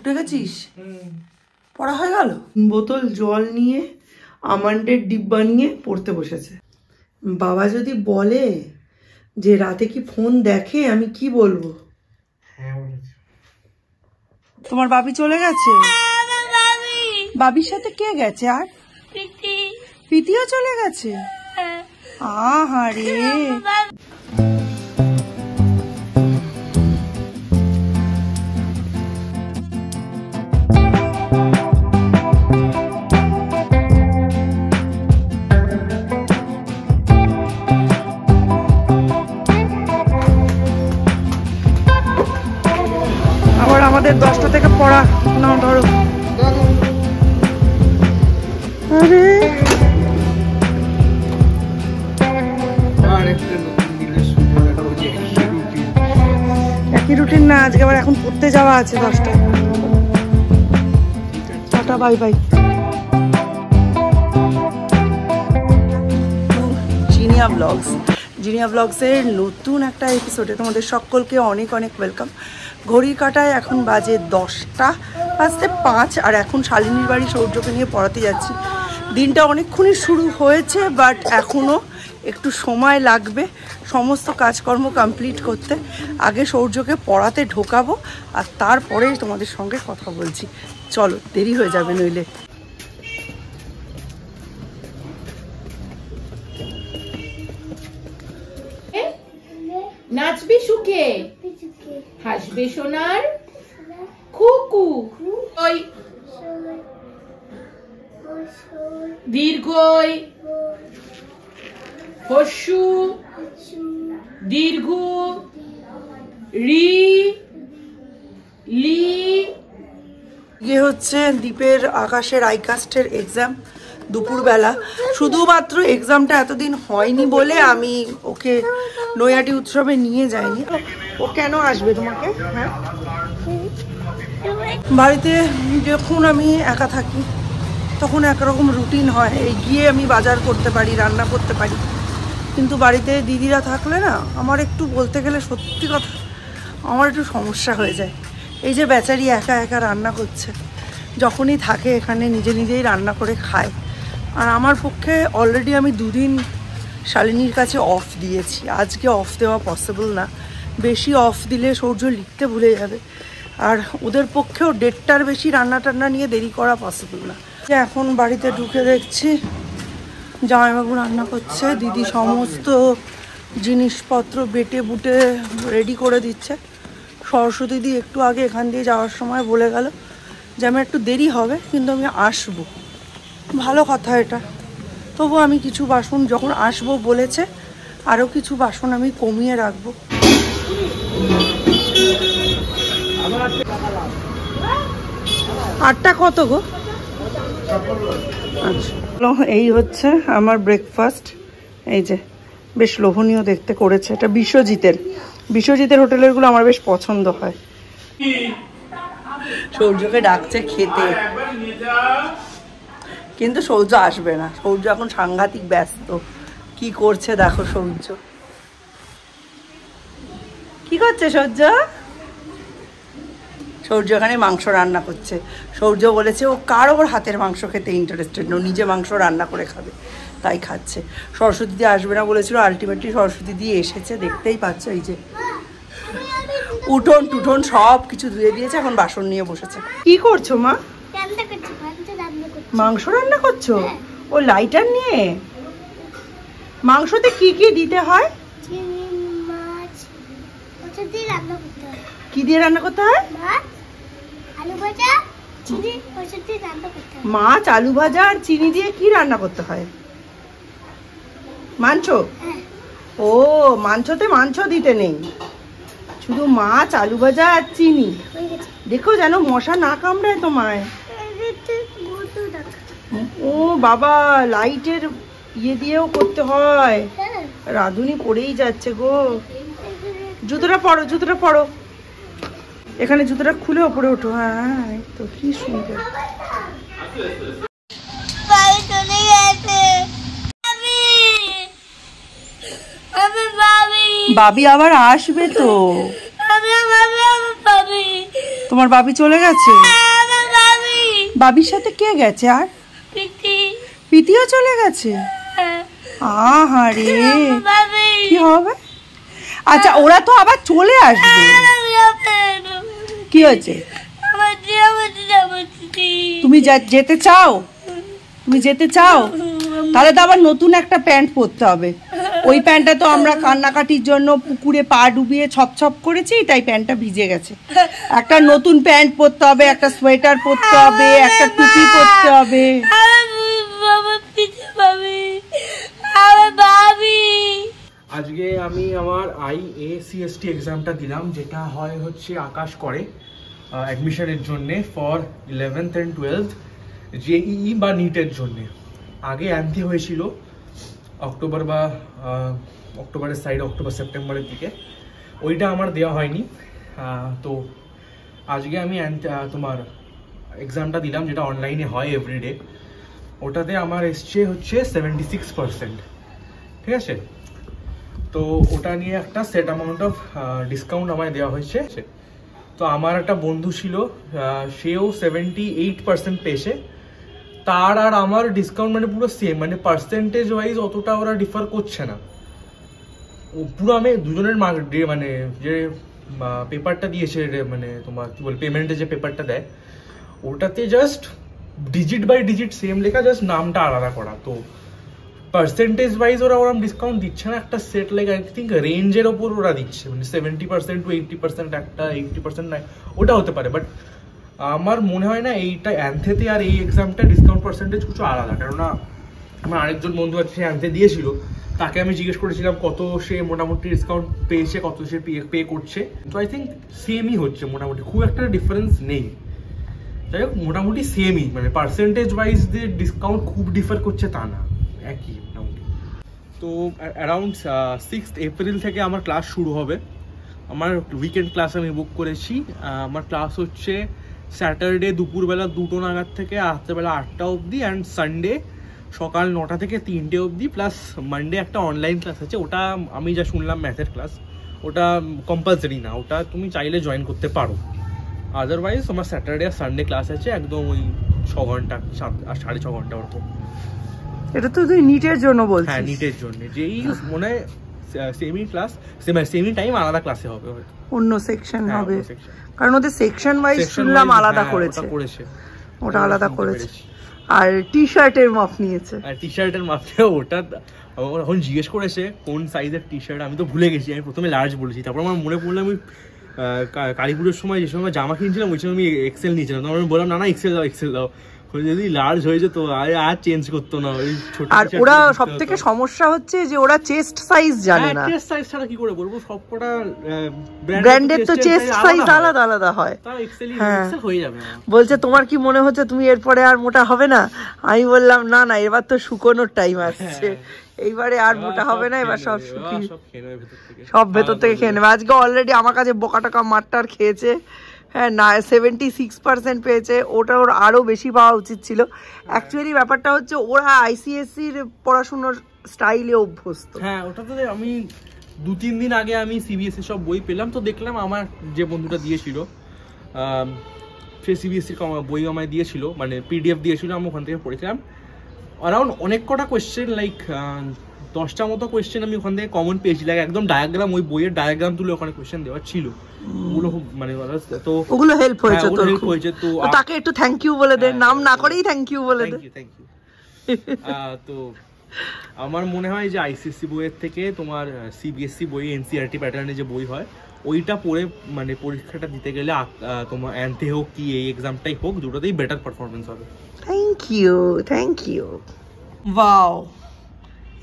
উঠে গেছিস? পড়া হয়ে গেল? বোতল জল নিয়ে আমন্ডের ডিব্বা নিয়ে পড়তে বসেছে। বাবা যদি বলে যে রাতে কি ফোন দেখে, আমি কি বলবো? তোমার বাবি চলে গেছে? বাবির সাথে কে গেছে? আর প্রীতিও চলে গেছে? আহারে, আবার আমাদের 10টা থেকে পড়া। নাও ধরো। আরে একই রুটিন না, আজকে আবার এখন পড়তে যাওয়া আছে 10টা। Tata, bye bye. জিনিয়া ব্লগসের নতুন একটা এপিসোডে তোমাদের সকলকে অনেক অনেক ওয়েলকাম। ঘড়ির কাঁটায় এখন বাজে 10টা বাজতে 5, আর এখন শালিনীর বাড়ি সৌর্যকে নিয়ে পড়াতে যাচ্ছি। দিনটা অনেকক্ষণই শুরু হয়েছে, বাট এখনও একটু সময় লাগবে সমস্ত কাজকর্ম কমপ্লিট করতে। আগে সৌর্যকে পড়াতে ঢোকাবো, আর তারপরে তোমাদের সঙ্গে কথা বলছি। চলো, দেরি হয়ে যাবে নইলে। নাচবি সুখে, হাসবে সোনার খুকু, ওই দীর্ঘই হস্যু দীর্ঘ রি লি। ইয়ে হচ্ছে দীপের আকাশের আইকাস্টের এক্সাম দুপুরবেলা। শুধুমাত্র এক্সামটা এতদিন হয়নি বলে আমি ওকে নৈহাটি উৎসবে নিয়ে যাইনি। ও কেন আসবে তোমাকে? হ্যাঁ, বাড়িতে যখন আমি একা থাকি তখন একরকম রুটিন হয়, এই গিয়ে আমি বাজার করতে পারি, রান্না করতে পারি। কিন্তু বাড়িতে দিদিরা থাকলে না, আমার একটু বলতে গেলে সত্যি কথা, আমার একটু সমস্যা হয়ে যায়। এই যে বেচারি একা একা রান্না করছে, যখনই থাকে এখানে নিজে নিজেই রান্না করে খায়। আর আমার পক্ষে অলরেডি আমি 2 দিন শালিনীর কাছে অফ দিয়েছি, আজকে অফ দেওয়া পসিবল না। বেশি অফ দিলে সৌর্য লিখতে ভুলে যাবে, আর ওদের পক্ষেও 1:30টার বেশি রান্না টান্না নিয়ে দেরি করা পসিবল না। এখন বাড়িতে ঢুকে দেখছি জামাইবাবু রান্না করছে, দিদি সমস্ত জিনিসপত্র বেটে বুটে রেডি করে দিচ্ছে। সরস্বতী দি একটু আগে এখান দিয়ে যাওয়ার সময় বলে গেল যে আমার একটু দেরি হবে, কিন্তু আমি আসবো। ভালো কথা এটা। তবু আমি কিছু বাসন যখন আসবো বলেছে, আরও কিছু বাসন আমি কমিয়ে রাখবো। আটটা কত গো? আচ্ছা, এই হচ্ছে আমার ব্রেকফাস্ট। এই যে বেশ লোভনীয় দেখতে করেছে, এটা বিশ্বজিতের হোটেলেরগুলো আমার বেশ পছন্দ হয়। সৌর্যকে ডাকছে খেতে, কিন্তু সৌর্য আসবে না। সৌর্য এখন সাংঘাতিক ব্যস্ত। কি করছে দেখো সৌর্য, কি করছে সৌর্য? সৌর্য এখানে মাংস রান্না করছে। সৌর্য বলেছে ও কারোর হাতের মাংস খেতে ইন্টারেস্টেড না, নিজে মাংস রান্না করে খাবে, তাই খাচ্ছে। সরস্বতী দি আসবে না বলেছিল, আলটিমেটলি সরস্বতী দি এসেছে, দেখতেই পাচ্ছ। এই যে উঠোন টুঠোন সব কিছু ধুয়ে দিয়েছে, এখন বাসন নিয়ে বসেছে। কি করছো মা? মাংস রান্না করছো? ও লাইটার নিয়ে। মাংসতে কি কি দিতে হয়? কি দিয়ে রান্না করতে হয়? মাছ, আলু ভাজা আর চিনি দিয়ে কি রান্না করতে হয়? মাংস? ও, মাংসতে মাংস দিতে নেই, শুধু মাছ, আলু ভাজা আর চিনি। দেখো যেন মশা না কামড়ায় তোমায়। ও বাবা, লাইটের ইয়ে দিয়েও করতে হয়। রাঁধুনি পড়েই যাচ্ছে গো। জুতোটা পরো। এখানে জুতোটা খুলে ওপরে ওঠো। হ্যাঁ, তো কি সুন্দর। বাবি আবার আসবে তো। তোমার বাবি চলে গেছে? বাবির সাথে কে গেছে? আর প্রীতিও চলে গেছে? আহারে কি হবে? আচ্ছা ওরা তো আবার চলে আসবে। কি হয়েছে? তুমি যেতে চাও? তুমি যেতে চাও? তাহলে তো আবার নতুন একটা প্যান্ট পরতে হবে। ওই প্যান্টটা তো আমরা কান্নাকাটির জন্য পুকুরে পা ডুবিয়ে ছপ করেছি, তাই প্যান্টটা ভিজে গেছে। একটা নতুন প্যান্ট পরতে হবে, একটা সোয়েটার পরতে হবে, একটা টুপি পরতে হবে। আজকে আমি আমার IACST এক্সামটা দিলাম, যেটা হয় হচ্ছে আকাশ করে অ্যাডমিশনের জন্য for 11th and 12th JEE বা নিটের জন্য। আগে অ্যান্থে হয়েছিল অক্টোবর বা অক্টোবরের সাইড, অক্টোবর সেপ্টেম্বরের দিকে, ওইটা আমার দেওয়া হয়নি। তো আজকে আমি তোমার এক্সামটা দিলাম, যেটা অনলাইনে হয় এভরিডে। ওটাতে আমার এসছে হচ্ছে 76%, ঠিক আছে? তো ওটা নিয়ে একটা সেট অ্যামাউন্ট অফ ডিসকাউন্ট আমায় দেওয়া হয়েছে। তো আমার একটা বন্ধু ছিল, সেও 78% পেয়েছে। তার আর আমার ডিসকাউন্ট মানে পুরো সেম, মানে পার্সেন্টেজ ওয়াইজ অতটা ওরা ডিফার করছে না। ও পুরো আমি দুজনের মানে যে পেপারটা দিয়েছে, মানে তোমার কি বলে পেমেন্টের যে পেপারটা দেয়, ওটাতে just digit by digit same লেখা, জাস্ট নামটা আলাদা করা। তো পার্সেন্টেজ ওয়াইজ ওরা ওরকম ডিসকাউন্ট দিচ্ছে না। একটা সেট লাইক আই থিঙ্ক রেঞ্জের ওপর ওরা দিচ্ছে, মানে 70% to 80%, একটা 80% নাই, ওটা হতে পারে। বাট আমার মনে হয় না এইটা অ্যান্থেতে আর এই এক্সামটা ডিসকাউন্ট পার্সেন্টেজ কিছু আলাদা। কেননা আমার আরেকজন বন্ধু আছে, সে অ্যান্থে দিয়েছিল, তাকে আমি জিজ্ঞেস করেছিলাম কত সে মোটামুটি ডিসকাউন্ট পেয়েছে, কত সে পে করছে। তো আই থিঙ্ক সেমই হচ্ছে মোটামুটি, খুব একটা ডিফারেন্স নেই। যাই হোক মোটামুটি সেমই, মানে পার্সেন্টেজ ওয়াইজ যে ডিসকাউন্ট খুব ডিফার করছে তা না, একই মোটামুটি। তো অ্যারাউন্ড 6th এপ্রিল থেকে আমার ক্লাস শুরু হবে। আমার উইকেন্ড ক্লাস আমি বুক করেছি। আমার ক্লাস হচ্ছে স্যাটারডে দুপুরবেলা 2টো নাগাদ থেকে রাত্রেবেলা 8টা অবধি, অ্যান্ড সানডে সকাল 9টা থেকে 3টে অবধি, প্লাস মানডে একটা অনলাইন ক্লাস আছে। ওটা আমি যা শুনলাম ম্যাথের ক্লাস, ওটা কম্পালসারি না, ওটা তুমি চাইলে জয়েন করতে পারো। আদারওয়াইজ আমার স্যাটারডে আর সানডে ক্লাস আছে একদম ওই 6 ঘন্টা 6.5 ঘন্টা ওরকম। এটা তো তুই নিটের জন্য বলছিস? হ্যাঁ, নিটের জন্য। যেই মনে হয় সেমি ক্লাস সেমি টাইম আলাদা ক্লাসে হবে, অন্য সেকশন হবে, কারণ ওদের সেকশন ওয়াইজ শুনলাম আলাদা করেছে। ওটা আলাদা করেছে। আর টি শার্টের মাপ নিয়েছে। আর টি শার্টের মাপটা ওটা এখন জিজ্ঞেস করেছে কোন সাইজের টি শার্ট, আমি তো ভুলে গেছি। আমি প্রথমে লার্জ বলেছি, তারপর আমার মনে পড়লো আমি কালীপুরের সময় যে সময় জামা কিনছিলাম ওই সময় আমি এক্সেল নিয়েছিলাম। তখন আমি বললাম না এক্সেল দাও। যদি লার্জ হয়ে যেত আর চেঞ্জ করতো না। ওই ছোট। আর ওরা সবথেকে সমস্যা হচ্ছে যে ওরা চেস্ট সাইজ জানে না। চেস্ট সাইজ ছাড়া কি করে বলবো, সবকটা ব্র্যান্ডের তো চেস্ট সাইজ আলাদা আলাদা হয়। তাও এক্সেল হয়ে যাবে। বলছে তোমার কি মনে হচ্ছে তুমি এরপরে আর মোটা হবে না? আমি বললাম না এবার তো শুকোনোর টাইম আসছে, এইবারে আর মোটা হবে না, এবার সব শুকিয়ে সব ভেতর থেকে খেয়ে নেবে। আজকে অলরেডি আমার কাছে বোকা টাকা মারটার খেয়েছে। হ্যাঁ না, 76% পেয়েছে। ওটা ওর আরও বেশি পাওয়া উচিত ছিল। অ্যাকচুয়ালি ব্যাপারটা হচ্ছে ওরা ICSEর পড়াশুনোর স্টাইলে অভ্যস্ত। হ্যাঁ, ওটাতে আমি 2-3 দিন আগে আমি CBSE সব বই পেলাম, তো দেখলাম আমার যে বন্ধুটা দিয়েছিল সে CBSEর বই আমায় দিয়েছিল, মানে PDF দিয়েছিল, আমি ওখান থেকে পড়েছিলাম। অ্যারাউন্ড অনেক কটা কোয়েশ্চেন, লাইক 10টা মতো কোয়েশ্চেন আমি ওখান থেকে কমন পেয়েছি। লাইক একদম ডায়াগ্রাম, ওই বইয়ের ডায়াগ্রাম তুলে ওখানে কোয়েশ্চেন দেওয়া ছিল। ওগুলো মানে তো ওগুলো হেল্প হয়েছে। তো হেল্প হয়েছে, তো তাকে একটু থ্যাংক ইউ বলে দে, নাম না করেই থ্যাংক ইউ বলে দে। Thank you. তো আমার মনে হয় যে ICSE বইয়ের থেকে তোমার CBSE বই, NCERT প্যাটার্নে যে বই হয়, ওইটা পড়ে মানে পরীক্ষাটা দিতে গেলে তোমার অ্যান্থে হোক কি এই এক্সামটাই হোক, দুটোতেই বেটার পারফরমেন্স হবে। Thank you. ওয়াও,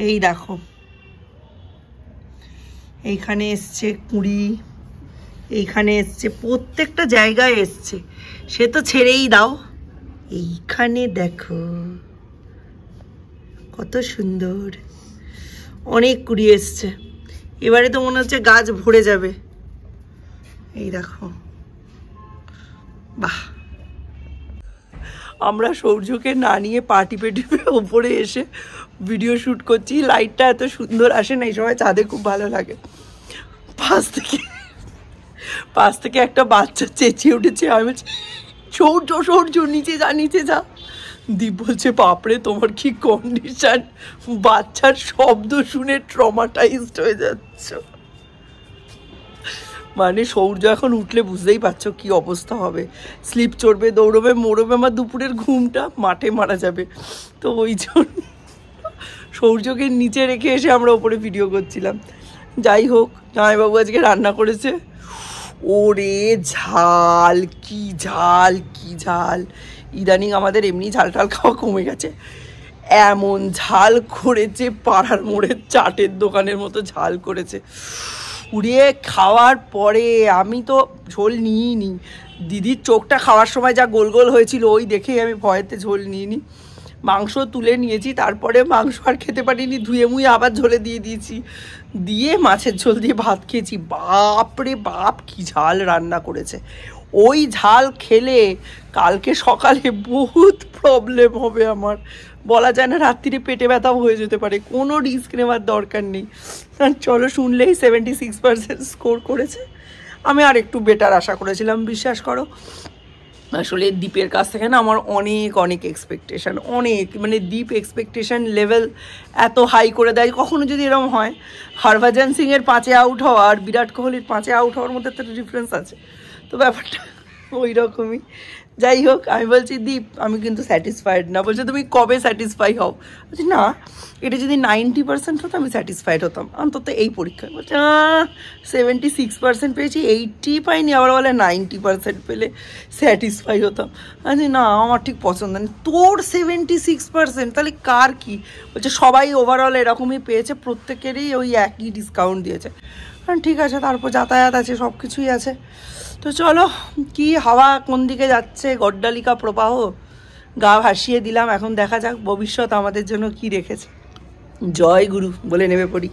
এই দেখো এইখানে এসছে 20, এইখানে এসছে, প্রত্যেকটা জায়গায় এসছে। সে তো ছেড়েই দাও, এইখানে দেখো কত সুন্দর, অনেক 20 এসছে। এবারে তো মনে হচ্ছে গাছ ভরে যাবে। এই দেখো, বাহ। আমরা সৌর্যকে না নিয়ে পা টিপে ওপরে এসে ভিডিও শ্যুট করছি। লাইটটা এত সুন্দর আসে না এই সময়, চাঁদে খুব ভালো লাগে। পাশ থেকে পাশ থেকে একটা বাচ্চা চেঁচিয়ে উঠেছে, আমি বলছি সৌর্য সৌর্য নিচে যা নিচে যা। দীপ বলছে বাপরে তোমার কি কন্ডিশন, বাচ্চার শব্দ শুনে ট্রমাটাইজড হয়ে যাচ্ছ। মানে সৌর্য এখন উঠলে বুঝতেই পারছো কি অবস্থা হবে, স্লিপ চড়বে, দৌড়বে, মরবে, আমার দুপুরের ঘুমটা মাঠে মারা যাবে। তো ওই জন্য সৌর্যকে নিচে রেখে এসে আমরা ওপরে ভিডিও করছিলাম। যাই হোক, জামাইবাবু আজকে রান্না করেছে, ওরে ঝাল কি ঝাল কি ঝাল। ইদানিং আমাদের এমনি ঝাল টাল খাওয়া কমে গেছে, এমন ঝাল করেছে পাড়ার মোড়ের চাটের দোকানের মতো ঝাল করেছে। উড়িয়ে খাওয়ার পরে আমি তো ঝোল নিই নি, দিদির চোখটা খাওয়ার সময় যা গোল গোল হয়েছিল ওই দেখেই আমি ভয়েতে ঝোল নিই নি। মাংস তুলে নিয়েছি, তারপরে মাংস আর খেতে পারিনি, ধুয়ে মুয়ে আবার ঝোলে দিয়ে দিয়েছি, দিয়ে মাছের ঝোল দিয়ে ভাত খেয়েছি। বাপরে বাপ কি ঝাল রান্না করেছে। ওই ঝাল খেলে কালকে সকালে বহুত প্রবলেম হবে আমার, বলা যায় না, রাত্রিরে পেটে ব্যথাও হয়ে যেতে পারে, কোনো রিস্ক নেওয়ার দরকার নেই। চলো, শুনলেই 76% স্কোর করেছে, আমি আর একটু বেটার আশা করেছিলাম, বিশ্বাস করো। আসলে দীপের কাছ থেকে না আমার অনেক অনেক এক্সপেকটেশান, অনেক, মানে দীপ এক্সপেকটেশান লেভেল এত হাই করে দেয়। কখনো যদি এরকম হয়, হরভজন সিংয়ের 5-এ আউট হওয়া আর বিরাট কোহলির 5-এ আউট হওয়ার মধ্যে একটা ডিফারেন্স আছে, তো ব্যাপারটা ওই রকমই। যাই হোক, আমি বলছি দীপ আমি কিন্তু স্যাটিসফাইড না। বলছে তুমি কবে স্যাটিসফাই হও? বলছি না, এটা যদি 90% হতো আমি স্যাটিসফাইড হতাম, অন্তত এই পরীক্ষায়। বলছে 76% পেয়েছি, 80 পাইনি, আবার বলে 90% পেলে স্যাটিসফাই হতাম। আমি না, আমার ঠিক পছন্দ নেই। তোর 76%, তাহলে কার কি? বলছে সবাই ওভারঅল এরকমই পেয়েছে, প্রত্যেকেরই ওই একই ডিসকাউন্ট দিয়েছে। ঠিক আছে, তারপর যাতায়াত আছে, সব কিছুই আছে। তো চলো, কি হাওয়া কোন দিকে যাচ্ছে, গড্ডালিকা প্রবাহ, গা ভাসিয়ে দিলাম। এখন দেখা যাক ভবিষ্যৎ আমাদের জন্য কি রেখেছে। জয় গুরু বলে নেমে পড়ি।